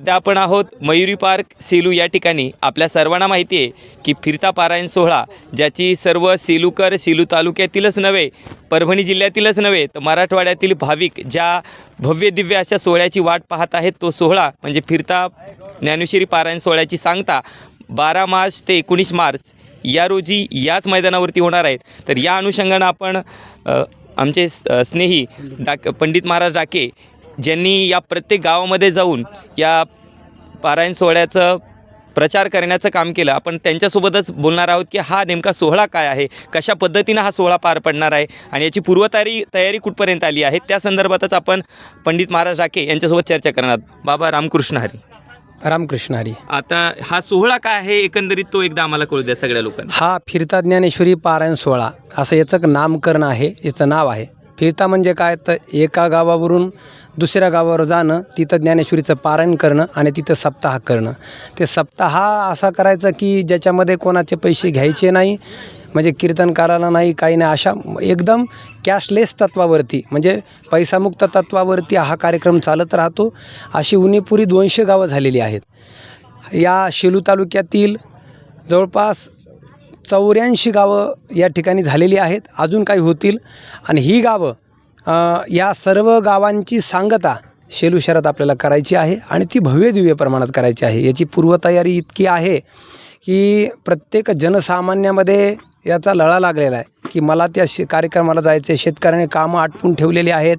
सध्या आपण आहोत मयुरी पार्क सेलू या ठिकाणी. आपल्या सर्वांना माहिती आहे की फिरता पारायण सोहळा ज्याची सर्व सेलूकर, सेलू तालुक्यातीलच नव्हे, परभणी जिल्ह्यातीलच नव्हे तर मराठवाड्यातील भाविक ज्या भव्य दिव्य अशा सोहळ्याची वाट पाहत आहेत, तो सोहळा म्हणजे फिरता ज्ञानेश्वरी पारायण सोहळ्याची सांगता 12 मार्च ते 19 मार्च या रोजी याच मैदानावरती होणार आहेत. तर या अनुषंगानं आपण आमचे स्नेही पंडित महाराज डाके ज्यांनी या प्रत्येक गावामध्ये जाऊन या पारायण सोहळ्याचं प्रचार करण्याचं काम केलं, आपण त्यांच्यासोबतच बोलणार आहोत की हा नेमका सोहळा काय आहे, कशा पद्धतीनं हा सोहळा पार पडणार आहे आणि याची तयारी कुठपर्यंत आली आहे, त्या संदर्भातच आपण पंडित महाराज डाके यांच्यासोबत चर्चा करणार. बाबा रामकृष्ण हरी. रामकृष्ण हरी. आता हा सोहळा काय आहे एकंदरीत तो एकदा आम्हाला कळू द्या सगळ्या लोकांना. हा फिरता ज्ञानेश्वरी पारायण सोहळा असं याचं नामकरण आहे, याचं नाव आहे. फिरता म्हणजे काय, तर एका गावावरून दुसऱ्या गावावर जाणं, तिथं ज्ञानेश्वरीचं पारायण करणं आणि तिथं सप्ताह करणं. ते सप्ताह असा करायचं की ज्याच्यामध्ये कोणाचे पैसे घ्यायचे नाही, म्हणजे कीर्तनकाराला नाही, काही नाही, अशा एकदम कॅशलेस तत्वावरती म्हणजे पैसामुक्त तत्वावरती हा कार्यक्रम चालत राहतो. अशी उणीपुरी 200 गावं झालेली आहेत. या सेलू तालुक्यातील जवळपास 84 गावं या ठिकाणी झालेली आहेत, अजून काही होतील. आणि ही गावं या सर्व गावांची सांगता सेलू शहरात आपल्याला करायची आहे आणि ती भव्य दिव्य प्रमाणात करायची आहे. याची पूर्वतयारी इतकी आहे की प्रत्येक जनसामान्यामध्ये याचा लळा लागलेला आहे की मला त्या कार्यक्रमाला जायचं आहे. शेतकऱ्याने कामं आटपून ठेवलेली आहेत,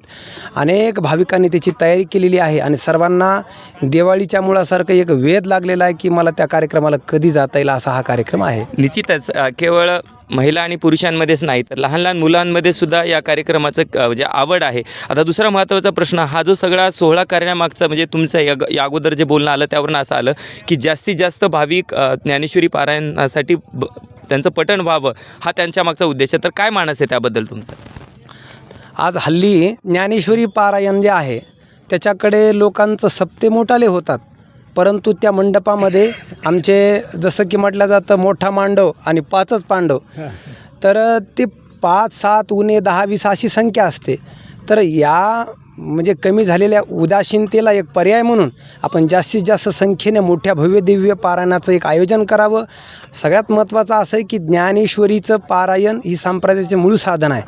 अनेक भाविकांनी त्याची तयारी केलेली आहे आणि सर्वांना दिवाळीच्या मुळासारखं एक वेध लागलेला आहे की मला त्या कार्यक्रमाला कधी जाता येईल, असा हा कार्यक्रम आहे. निश्चितच केवळ महिला आणि पुरुषांमध्येच नाही तर लहान लहान मुलांमध्ये सुद्धा या कार्यक्रमाचं म्हणजे आवड आहे. आता दुसरा महत्त्वाचा प्रश्न, हा जो सगळा सोहळा करण्यामागचा म्हणजे तुमचं या अगोदर जे बोलणं आलं त्यावरून असं आलं की जास्तीत जास्त भाविक ज्ञानेश्वरी पारायणासाठी त्यांचं पठण व्हावं, हा त्यांच्या मागचा उद्देश आहे. तर काय मानस आहे त्याबद्दल तुमचं? आज हल्ली ज्ञानेश्वरी पारायण जे आहे त्याच्याकडे लोकांचं सप्ते मोठाले होतात, परंतु त्या मंडपामध्ये आमचे जसं की म्हटलं जातं मोठा मांडव आणि 5च पांडव, तर ते 5, 7, उणे 10, 20 अशी संख्या असते. तर या म्हणजे कमी झालेल्या उदासीनतेला एक पर्याय म्हणून आपण जास्तीत जास्त संख्येने मोठ्या भव्य दिव्य पारायणाचं एक आयोजन करावं. सगळ्यात महत्त्वाचं असं आहे की ज्ञानेश्वरीचं पारायण ही संप्रदायाचे मूळ साधन आहे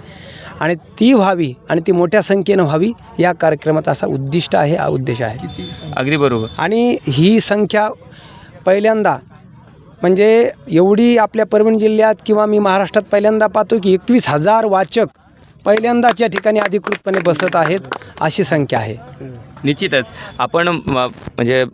आणि ती व्हावी आणि ती मोठ्या संख्येनं व्हावी, या कार्यक्रमाचा असा उद्दिष्ट आहे, हा उद्देश आहे. अगदी बरोबर. आणि ही संख्या पहिल्यांदा म्हणजे एवढी आपल्या परभणी जिल्ह्यात किंवा मी महाराष्ट्रात पहिल्यांदा पाहतो की 21,000 वाचक पहिल्यांदाच या ठिकाणी अधिकृतपणे बसत आहेत, अशी संख्या आहे. निश्चितच आपण म्हणजे